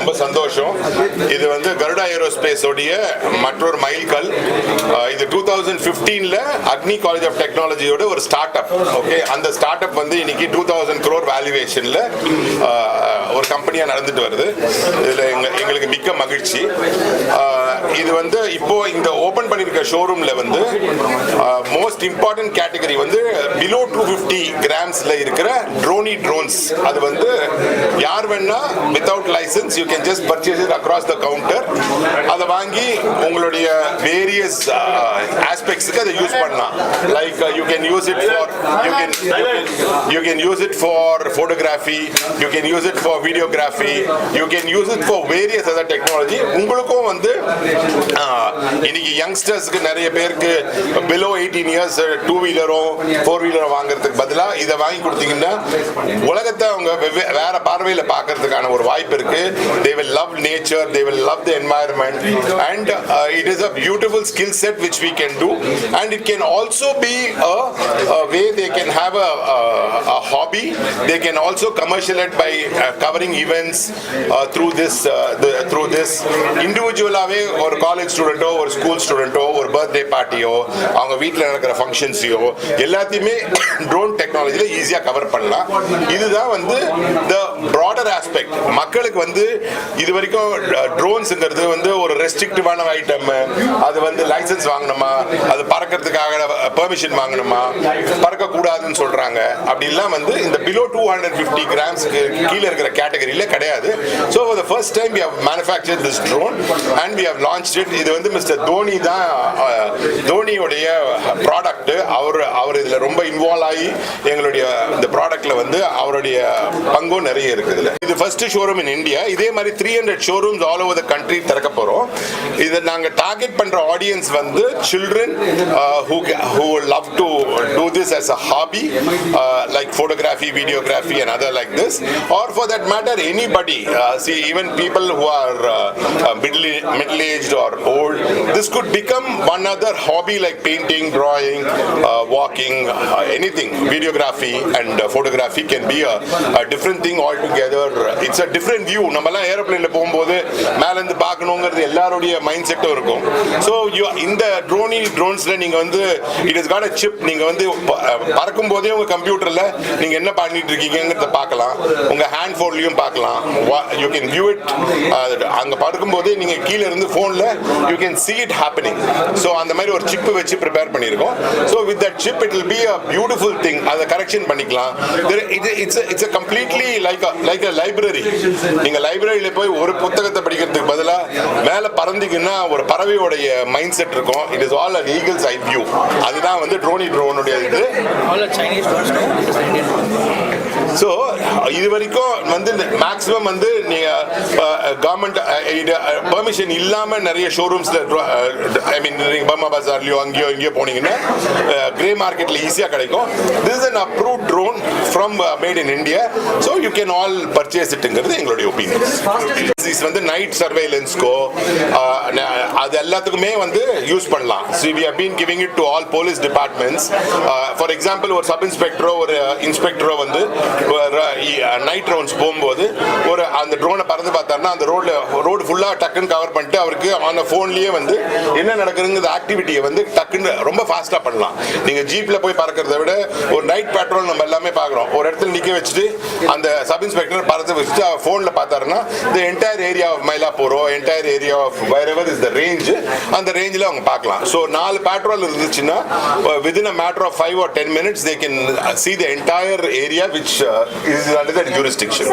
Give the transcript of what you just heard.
ரொம்ப சந்தோஷம். இது வந்து கருடா ஏரோஸ்பேஸ் உடைய மற்றொரு மைல்கல். இது 2015ல அக்னி காலேஜ் ஆஃப் டெக்னாலஜியோட ஒரு ஸ்டார்ட் அப். ஓகே, அந்த ஸ்டார்ட் அப் வந்து இன்னைக்கு 2000 crore வேல்யூவேஷன்ல ஒரு கம்பெனியா நடந்துட்டு வருது. இதுல எங்களுக்கு மிக்க மகிழ்ச்சி. இது வந்து இப்போ இந்த ஓபன் பண்ணிருக்க ஷோரூம்ல வந்து மோஸ்ட் இம்பார்ட்டன்ட் கேட்டகரி வந்து பிலோ 250 கிராம்ஸ்ல இருக்கிற ட்ரோன்ஸ். அது வந்து யார் வேணா without license you can just purchase it across the counter. அதை வாங்கி உங்களுடைய வேரியஸ் ஆஸ்பெக்ட்ஸ்க்கு அதை யூஸ் பண்ணலாம். Like you can use it for you can use it for photography, you can use it for videography, you can use it for various other technology. உங்களுக்கும் வந்து இன்னைக்கு யங்ஸ்டர்ஸ்க்கு நிறைய பேருக்கு below 18 years 2-wheeler 4-wheeler வாங்குறதுக்கு பதிலா இதை வாங்கி கொடுத்தீங்கன்னா உலகத்தை அவங்க வேற பார்வையில பார்க்கறதுக்கான ஒரு வாய்ப்பு இருக்கு. They will love nature, they will love the environment, and it is a beautiful skill set which we can do, and it can also be a way they can have a hobby. They can also commercialize by covering events through this individualaவே ஒரு college ஸ்டூடெண்டோ ஒரு school ஸ்டூடெண்டோ ஒரு birthday பார்ட்டியோ அவங்க வீட்டில் நடக்கிற ஃபங்க்ஷன்ஸையோ எல்லாத்தையுமே drone டெக்னாலஜியில ஈஸியா cover பண்ணலாம். இதுதான் வந்து த ப்ராடர் ஆஸ்பெக்ட். மக்களுக்கு வந்து இது வரைக்கும் ட்ரோன்ஸ்ங்கிறது வந்து ஒரு ரெஸ்ட்ரிக்டிவான ஐட்டம். அது வந்து லைசன்ஸ் வாங்கணுமா, அது பறக்கிறதுக்காக பெர்மிஷன் வாங்கணுமா, பறக்க கூடாதுன்னு சொல்றாங்க. அப்படிலாம் வந்து இந்த பிலோ 250 கிராம்ஸ் கீழே இருக்கிற கேட்டகரியில கிடையாது. So for the first time we have manufactured this drone and we have launched it. இது வந்து மிஸ்டர் தோனி தான், தோனியோடைய ப்ராடக்ட். அவர் இதுல ரொம்ப இன்வால்வ் ஆகி எங்களுடைய இந்த ப்ராடக்ட்ல வந்து அவருடைய பங்கும் நிறைய இருக்குது. இது ஃபர்ஸ்ட் ஷோரூம் இன் இந்தியா. இதே மாதிரி 300 showrooms all over the country திறக்க போறோம். இதை நாங்க டார்கெட் பண்ற ஆடியன்ஸ் வந்து children who love to do this as a hobby, like photography, videography and other like this, or for that matter anybody. See, even people who are middle aged or old, this could become one other hobby like painting, drawing, walking, anything. Videography and photography can be a different thing altogether. It's a different view. நம்மலாம் ஏரோப்ளேன்ல போகும்போது மேல இருந்து பார்க்கணும்ங்கிறது எல்லாரோட mind செட்டும் இருக்கும். So இந்த ட்ரோன்ஸ்ல நீங்க வந்து it has got a chip. நீங்க வந்து பறக்கும் போதே உங்க கம்ப்யூட்டர்ல நீங்க என்ன பண்ணிட்டு இருக்கீங்கங்கறத பார்க்கலாம். உங்க ஹேண்ட் போன்லயும் பார்க்கலாம். You can view it. அங்க பறக்கும் போதே நீங்க கீழ இருந்து போன்ல you can see it happening. So அந்த மாதிரி ஒரு சிப் வச்சு ப்ரிப்பேர் பண்ணிருக்கோம். So with that chip it will be a beautiful thing. அத கரெக்ஷன் பண்ணிக்கலாம். It's a completely like a library. நீங்க லைப்ரரியில போய் ஒரு புத்தகத்தை படிக்கிறதுக்கு பதிலா மேல பறந்தீங்கன்னா ஒரு பறவையோட மைண்ட் செட் இருக்கும். It is all an eagle's eye view. அதுதான் வந்து ட்ரோனுடைய இது. ஸோ இது வரைக்கும் வந்து மேக்ஸிமம் வந்து நீங்கள் கவர்மெண்ட் பெர்மிஷன் இல்லாமல் நிறைய ஷோரூம்ஸில் ஐ மீன் நீங்கள் பர்மா பஜார்லையோ அங்கேயோ இங்கேயோ போனீங்கன்னா கிரே மார்க்கெட்டில் ஈஸியாக கிடைக்கும். This is an approved drone from made in India. So you can all purchase இட்டுங்கிறது எங்களுடைய ஒப்பீனியன். இது வந்து நைட் சர்வேலன்ஸ்க்கோ அது எல்லாத்துக்குமே வந்து யூஸ் பண்ணலாம். So we have been giving it to all police departments. For example ஒரு சப் இன்ஸ்பெக்டரோ ஒரு இன்ஸ்பெக்டரோ வந்து நைட் ரவுண்ட்ஸ் போகும்போது ஒரு அந்த ட்ரோனை பறந்து பார்த்தாருன்னா அந்த ரோடு ஃபுல்லாக டக்குன்னு கவர் பண்ணிட்டு அவருக்கு அந்த ஃபோன்லேயே வந்து என்ன நடக்குதுங்கிற ஆக்டிவிட்டியை வந்து டக்குன்னு ரொம்ப ஃபாஸ்ட்டாக பண்ணலாம். நீங்கள் ஜீப்பில் போய் பறக்கிறத விட ஒரு நைட் பேட்ரோல் நம்ம எல்லாமே பார்க்குறோம். ஒரு இடத்துல நிற்க வச்சுட்டு அந்த சப் இன்ஸ்பெக்டர் பறந்து வச்சுட்டு அவர் ஃபோனில் பார்த்தாருன்னா இந்த என்டையர் ஏரியா ஆஃப் மயிலாப்பூரோ entire area of wherever is the range, அந்த ரேஞ்சில் அவங்க பார்க்கலாம். ஸோ 4 பேட்ரோல் இருந்துச்சுன்னா within a matter of 5 or 10 minutes they can see the entire area which is under that jurisdiction.